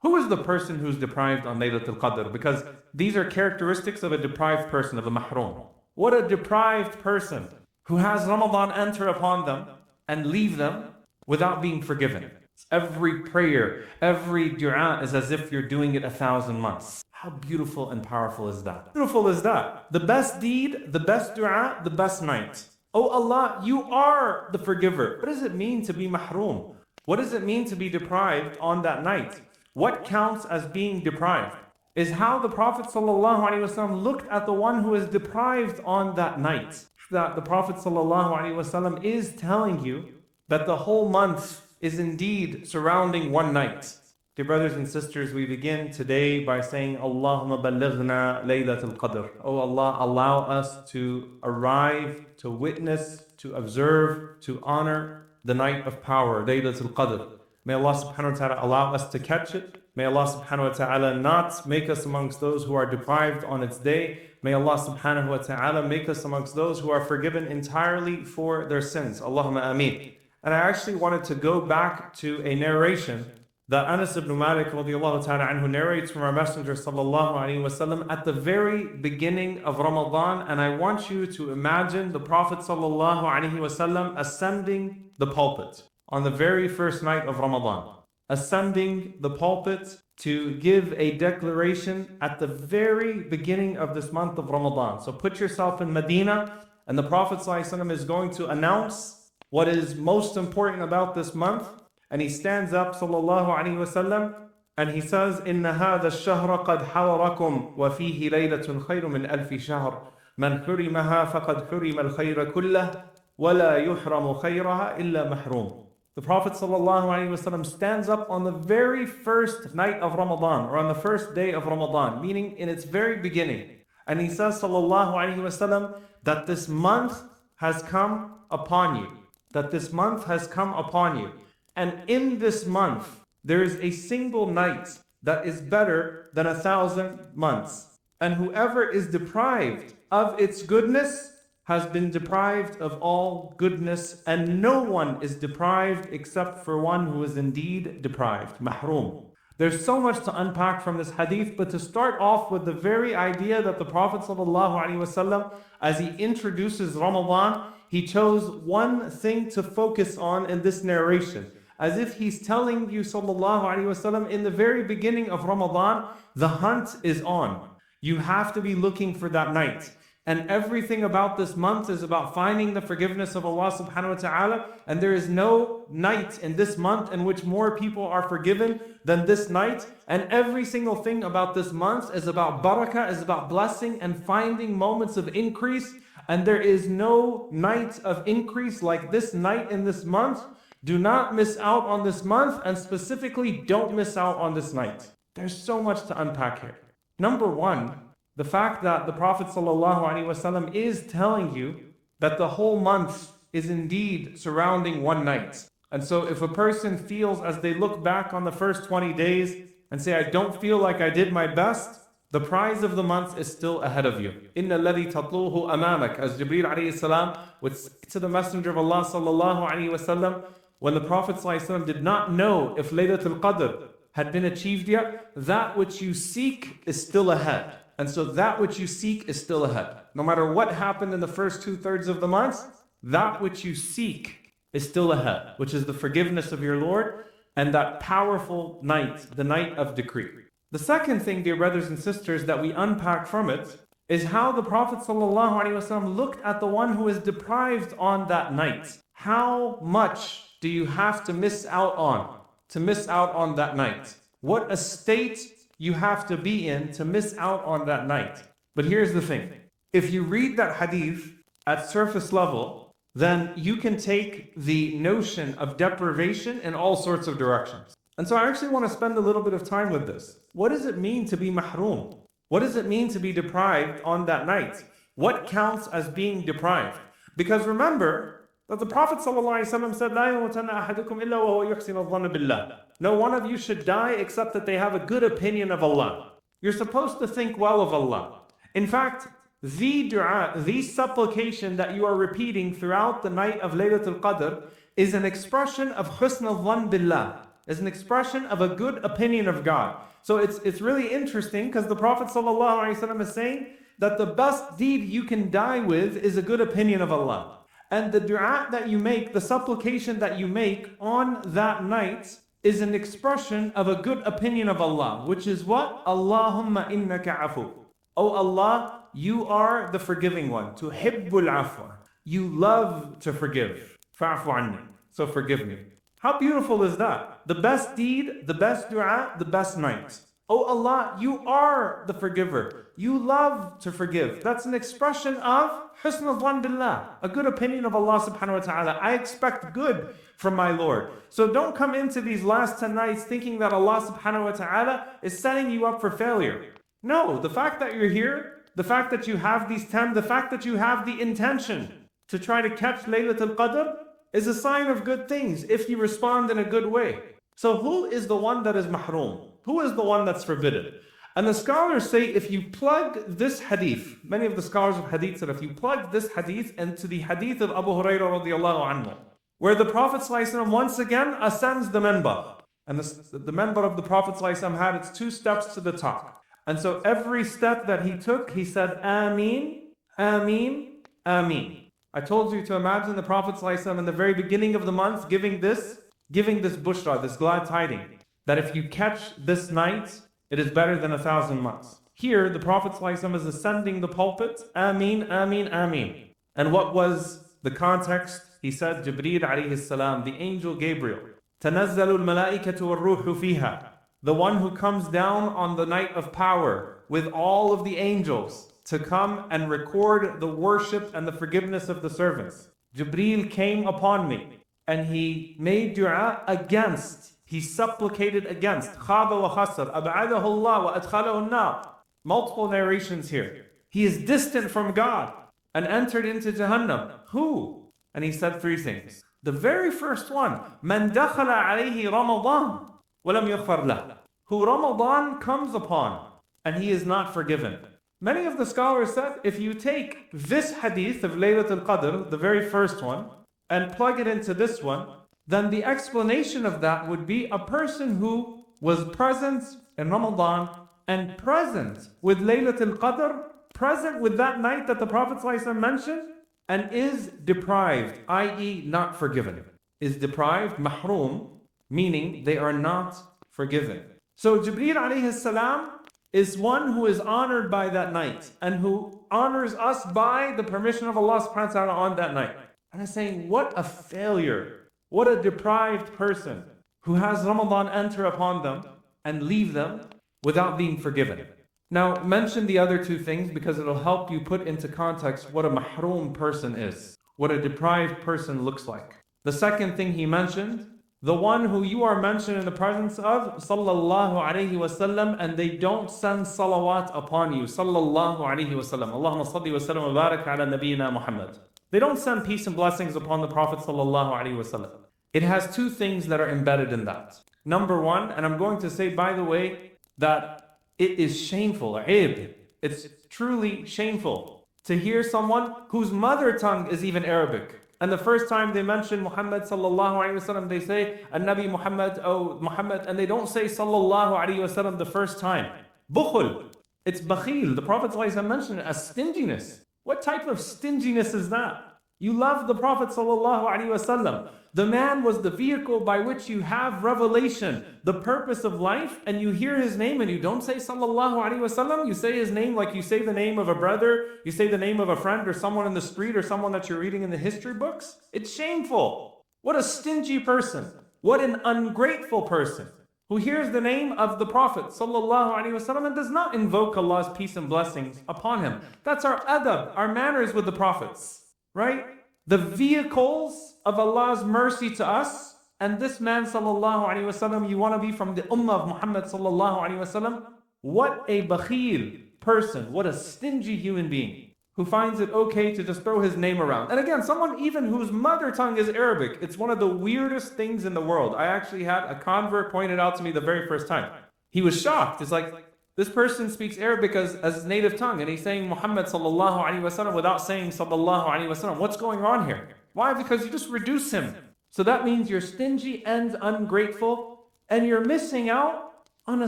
Who is the person who's deprived on Laylatul Qadr? Because these are characteristics of a deprived person, of a mahroom. What a deprived person who has Ramadan enter upon them and leave them without being forgiven. Every prayer, every dua is as if you're doing it 1,000 months. How beautiful and powerful is that? Beautiful is that. The best deed, the best dua, the best night. Oh Allah, you are the forgiver. What does it mean to be mahroom? What does it mean to be deprived on that night? What counts as being deprived is how the Prophet ﷺ looked at the one who is deprived on that night. That the Prophet ﷺ is telling you that the whole month is indeed surrounding one night. Dear brothers and sisters, we begin today by saying, Allahumma ballighna Laylatul Qadr. Oh Allah, allow us to arrive, to witness, to observe, to honor the night of power, Laylatul Qadr. May Allah subhanahu wa ta'ala allow us to catch it. May Allah subhanahu wa ta'ala not make us amongst those who are deprived on its day. May Allah subhanahu wa ta'ala make us amongst those who are forgiven entirely for their sins. Allahumma ameen. And I actually wanted to go back to a narration that Anas ibn Malik radiallahu ta'ala anhu narrates from our Messenger sallallahu alayhi wasallam at the very beginning of Ramadan. And I want you to imagine the Prophet sallallahu alayhi wasallam ascending the pulpit on the very first night of Ramadan. Ascending the pulpit to give a declaration at the very beginning of this month of Ramadan. So put yourself in Medina, and the Prophet ﷺ is going to announce what is most important about this month. And he stands up, sallallahu alaihi wasallam, and he says, "Inna hadha ash-shahra qad hawarakum wa fihi laylatun khayru min alfi shahr. Man hurimaha faqad hurima al-khayra kullah wa la yuhramu khayraha illa mahrum." The Prophet ﷺ stands up on the very first night of Ramadan, or on the first day of Ramadan, meaning in its very beginning. And he says, ﷺ, that this month has come upon you. That this month has come upon you. And in this month, there is a single night that is better than 1,000 months. And whoever is deprived of its goodness has been deprived of all goodness, and no one is deprived except for one who is indeed deprived, mahroom. There's so much to unpack from this hadith, but to start off with the very idea that the Prophet ﷺ, as he introduces Ramadan, he chose one thing to focus on in this narration. As if he's telling you, ﷺ, in the very beginning of Ramadan, the hunt is on. You have to be looking for that night. And everything about this month is about finding the forgiveness of Allah subhanahu wa ta'ala. And there is no night in this month in which more people are forgiven than this night. And every single thing about this month is about barakah, is about blessing and finding moments of increase. And there is no night of increase like this night in this month. Do not miss out on this month, and specifically don't miss out on this night. There's so much to unpack here. Number one, the fact that the Prophet ﷺ is telling you that the whole month is indeed surrounding one night. And so if a person feels as they look back on the first 20 days and say, I don't feel like I did my best, the prize of the month is still ahead of you. Inna alladhi tatluhu amamak, as Jibreel alayhi salam would say to the Messenger of Allah sallallahu alayhi wasallam, when the Prophet ﷺ did not know if Laylatul Qadr had been achieved yet, that which you seek is still ahead. And so that which you seek is still ahead. No matter what happened in the first 2/3 of the month, that which you seek is still ahead, which is the forgiveness of your Lord and that powerful night, the night of decree. The second thing, dear brothers and sisters, that we unpack from it is how the Prophet ﷺ looked at the one who is deprived on that night. How much do you have to miss out on that night? What a state you have to be in to miss out on that night. But here's the thing. If you read that hadith at surface level, then you can take the notion of deprivation in all sorts of directions. And so I actually want to spend a little bit of time with this. What does it mean to be mahroom? What does it mean to be deprived on that night? What counts as being deprived? Because remember that the Prophet ﷺ said, "La yamutanna ahadukum illa wa huwa yuhsinu adh-dhanna billah." No one of you should die except that they have a good opinion of Allah. You're supposed to think well of Allah. In fact, the dua, the supplication that you are repeating throughout the night of Laylatul Qadr is an expression of husn al-dhann billah. is an expression of a good opinion of God. So it's really interesting because the Prophet ﷺ is saying that the best deed you can die with is a good opinion of Allah. And the dua that you make, the supplication that you make on that night is an expression of a good opinion of Allah, which is what? Allahumma innaka afu. Oh Allah, you are the forgiving one. Tuhibbul afwa. You love to forgive. Fa'fu anni. So forgive me. How beautiful is that? The best deed, the best dua, the best night. Oh Allah, you are the forgiver. You love to forgive. That's an expression of husn al-dhan billah, a good opinion of Allah subhanahu wa ta'ala. I expect good from my Lord. So don't come into these last 10 nights thinking that Allah subhanahu wa ta'ala is setting you up for failure. No, the fact that you're here, the fact that you have these 10, the fact that you have the intention to try to catch Laylatul Qadr is a sign of good things if you respond in a good way. So who is the one that is mahroom? Who is the one that's forbidden? And the scholars say if you plug this hadith, many of the scholars of hadith said if you plug this hadith into the hadith of Abu Hurairah radiallahu anhu, where the Prophet ﷺ once again ascends the minbar. And the minbar of the Prophet ﷺ had its 2 steps to the top. And so every step that he took, he said, Ameen, Ameen, Ameen. I told you to imagine the Prophet ﷺ in the very beginning of the month giving this bushra, this glad tiding, that if you catch this night, it is better than 1,000 months. Here, the Prophet ﷺ is ascending the pulpit, Ameen, Ameen, Ameen. And what was the context? He said, Jibreel alayhi salam, the angel Gabriel, تَنَزَّلُ الْمَلَائِكَةُ وَالْرُوحُ فِيهَا, the one who comes down on the night of power with all of the angels to come and record the worship and the forgiveness of the servants. Jibreel came upon me and he made dua against, he supplicated against, khaba wa khasar, ab'adahu Allah wa adkhalahu an-nar. Multiple narrations here. He is distant from God and entered into Jahannam. Who? And he said 3 things. The very first one, man dakhala alayhi Ramadan walam yughfar lah, who Ramadan comes upon and he is not forgiven. Many of the scholars said if you take this hadith of Laylatul Qadr, the very first one, and plug it into this one, then the explanation of that would be a person who was present in Ramadan and present with Laylatul Qadr, present with that night that the Prophet ﷺ mentioned, and is deprived, i.e. not forgiven. Is deprived, mahroom, meaning they are not forgiven. So Jibreel alayhi salam is one who is honored by that night and who honors us by the permission of Allah subhanahu wa ta'ala on that night. And I'm saying, what a failure, what a deprived person who has Ramadan enter upon them and leave them without being forgiven. Now, mention the other 2 things because it'll help you put into context what a mahroom person is, what a deprived person looks like. The second thing he mentioned, the one who you are mentioned in the presence of, sallallahu alayhi wasallam, and they don't send salawat upon you, sallallahu alayhi wasallam. Allahumma salli wa sallam wa barak ala nabiyyina Muhammad. They don't send peace and blessings upon the Prophet sallallahu alayhi wasallam. It has 2 things that are embedded in that. Number 1, and I'm going to say, by the way, that it is shameful, it's truly shameful to hear someone whose mother tongue is even Arabic. And the first time they mention Muhammad sallallahu alayhi wasallam, they say, An-Nabi Muhammad, oh Muhammad, and they don't say sallallahu alayhi wasallam the first time. Bukhul, it's bakhil. The Prophet sallallahu alayhi wasallam mentioned it as stinginess. What type of stinginess is that? You love the Prophet sallallahu alayhi wasallam. The man was the vehicle by which you have revelation, the purpose of life, and you hear his name and you don't say sallallahu alayhi wasallam. You say his name like you say the name of a brother, you say the name of a friend or someone in the street or someone that you're reading in the history books. It's shameful. What a stingy person. What an ungrateful person who hears the name of the Prophet sallallahu alayhi wasallam and does not invoke Allah's peace and blessings upon him. That's our adab, our manners with the prophets, right? The vehicles of Allah's mercy to us, and this man sallallahu alayhi wasallam, you want to be from the ummah of Muhammad sallallahu alayhi wasallam? What a bakhil person, what a stingy human being who finds it okay to just throw his name around. And again, someone even whose mother tongue is Arabic. It's one of the weirdest things in the world. I actually had a convert pointed out to me the very first time. He was shocked. It's like, this person speaks Arabic as his native tongue, and he's saying Muhammad sallallahu alayhi wasallam without saying sallallahu alayhi wasallam. What's going on here? Why? Because you just reduce him. So that means you're stingy and ungrateful. and you're missing out on a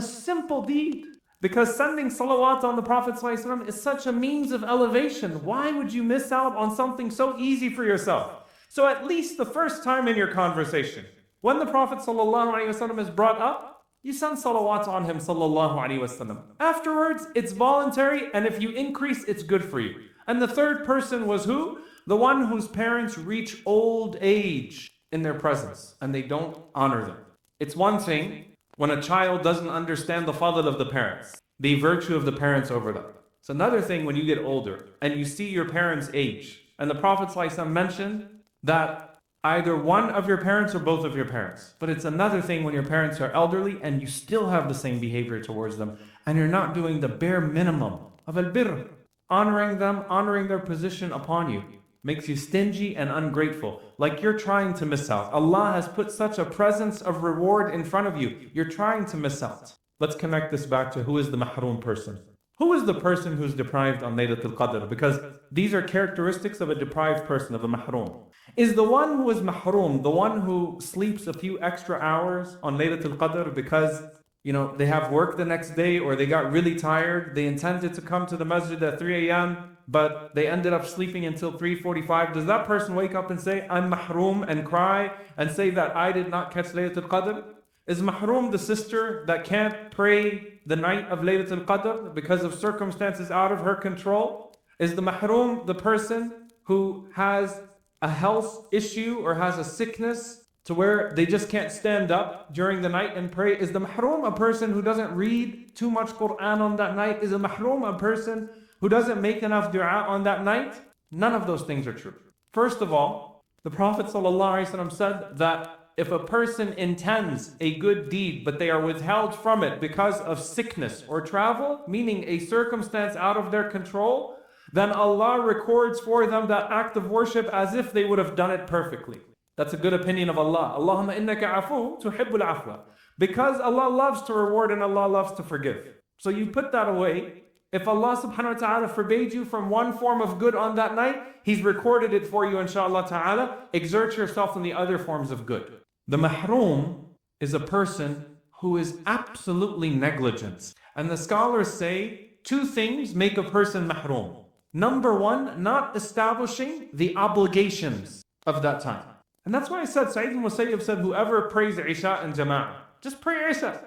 simple deed. Because sending salawat on the Prophet ﷺ is such a means of elevation. Why would you miss out on something so easy for yourself? So at least the first time in your conversation, when the Prophet ﷺ is brought up, you send salawat on him ﷺ. Afterwards, it's voluntary, and if you increase, it's good for you. And the third person was who? The one whose parents reach old age in their presence, and they don't honor them. It's one thing when a child doesn't understand the fadl of the parents, the virtue of the parents over them. It's another thing when you get older and you see your parents age. And the Prophet ﷺ mentioned that either one of your parents or both of your parents. But it's another thing when your parents are elderly and you still have the same behavior towards them and you're not doing the bare minimum of al-birr. Honoring them, honoring their position upon you, makes you stingy and ungrateful, like you're trying to miss out. Allah has put such a presence of reward in front of you. You're trying to miss out. Let's connect this back to who is the mahroom person. Who is the person who's deprived on Laylatul Qadr? Because these are characteristics of a deprived person, of a mahroom. Is the one who is mahroom the one who sleeps a few extra hours on Laylatul Qadr because they have work the next day, or they got really tired, they intended to come to the masjid at 3 a.m., but they ended up sleeping until 3:45. Does that person wake up and say, I'm mahroom, and cry and say that I did not catch Laylatul Qadr? Is mahroom the sister that can't pray the night of Laylatul Qadr because of circumstances out of her control? Is the mahroom the person who has a health issue or has a sickness to where they just can't stand up during the night and pray? Is the mahroom a person who doesn't read too much Quran on that night? Is a mahroom a person who doesn't make enough dua on that night? None of those things are true. First of all, the Prophet ﷺ said that if a person intends a good deed, but they are withheld from it because of sickness or travel, meaning a circumstance out of their control, then Allah records for them that act of worship as if they would have done it perfectly. That's a good opinion of Allah. Allahumma innaka afu tuhibbul afwa. Because Allah loves to reward and Allah loves to forgive. So you put that away. If Allah subhanahu wa ta'ala forbade you from one form of good on that night, He's recorded it for you, inshaAllah ta'ala. Exert yourself in the other forms of good. The mahroom is a person who is absolutely negligent. And the scholars say two things make a person mahroom. Number one, not establishing the obligations of that time. And that's why I said, Sa'id al-Musayyib said, whoever prays Isha and Jama'ah, just pray Isha.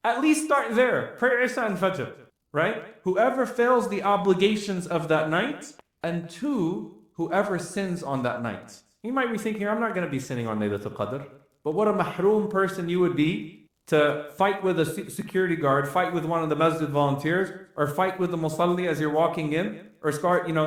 At least start there. Pray Isha and Fajr. Right? Whoever fails the obligations of that night, and two, whoever sins on that night. You might be thinking, I'm not going to be sinning on Laylatul Qadr. But what a mahroom person you would be to fight with a security guard, fight with one of the masjid volunteers, or fight with the musalli as you're walking in, or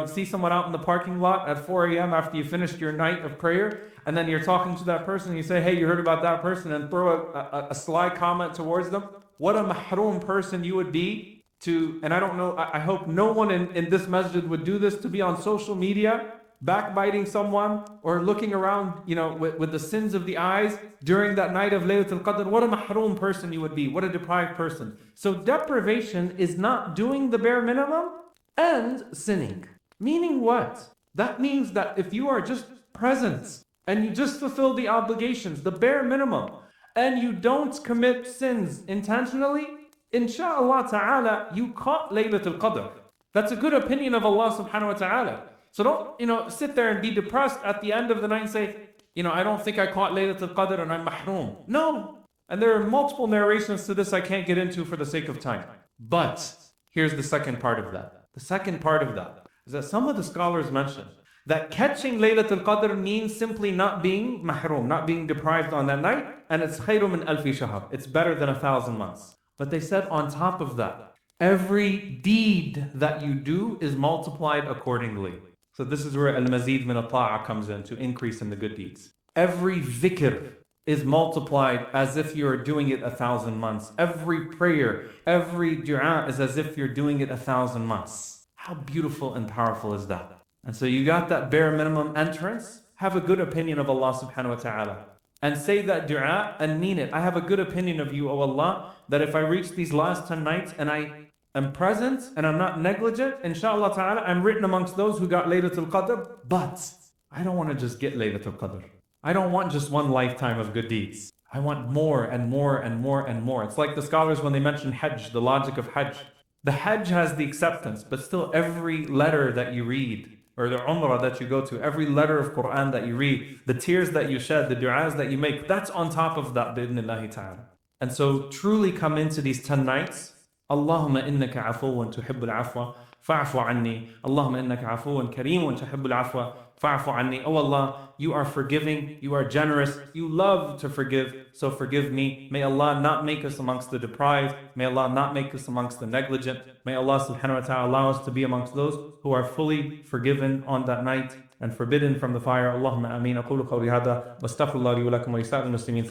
see someone out in the parking lot at 4 a.m. after you finished your night of prayer, and then you're talking to that person and you say, hey, you heard about that person, and throw a sly comment towards them. What a mahroom person you would be to, and I don't know, I hope no one in this masjid would do this, to be on social media, backbiting someone, or looking around, with the sins of the eyes during that night of Laylatul Qadr. What a mahroom person you would be. What a deprived person. So deprivation is not doing the bare minimum and sinning. Meaning what? That means that if you are just present and you just fulfill the obligations, the bare minimum, and you don't commit sins intentionally, insha'Allah ta'ala, you caught Laylatul Qadr. That's a good opinion of Allah subhanahu wa ta'ala. So don't, sit there and be depressed at the end of the night and say, I don't think I caught Laylatul Qadr and I'm mahroom. No. And there are multiple narrations to this I can't get into for the sake of time. But here's the second part of that. The second part of that is that some of the scholars mention that catching Laylatul Qadr means simply not being mahroom, not being deprived on that night, and it's khayru min alfi shahr. It's better than 1,000 months. But they said on top of that, every deed that you do is multiplied accordingly. So this is where al-mazid min al-ta'a comes in, to increase in the good deeds. Every dhikr is multiplied as if you're doing it 1,000 months. Every prayer, every dua is as if you're doing it 1,000 months. How beautiful and powerful is that? And so you got that bare minimum entrance. Have a good opinion of Allah subhanahu wa ta'ala. And say that dua and mean it. I have a good opinion of you, O Allah, that if I reach these last 10 nights and I am present and I'm not negligent, inshallah ta'ala, I'm written amongst those who got Laylatul Qadr. But I don't want to just get Laylatul Qadr. I don't want just one lifetime of good deeds. I want more and more and more and more. It's like the scholars when they mention Hajj, the logic of Hajj. The Hajj has the acceptance, but still every letter that you read, or the Umrah that you go to, every letter of Quran that you read, the tears that you shed, the du'as that you make, that's on top of that, bi'idhnillahi ta'ala. And so truly come into these 10 nights. Allahumma innaka afuwan tuhibbul afwa fa'fu anni. Allahumma innaka afuwan kareemun tuhibbul afwa fa'fu anni. Oh Allah, you are forgiving, you are generous, you love to forgive, so forgive me. May Allah not make us amongst the deprived. May Allah not make us amongst the negligent. May Allah subhanahu wa ta'ala allow us to be amongst those who are fully forgiven on that night and forbidden from the fire. Allahumma ameen. Aqulu qawli hadha wa astaghfirullah li wa lakum wa lisa'il muslimin.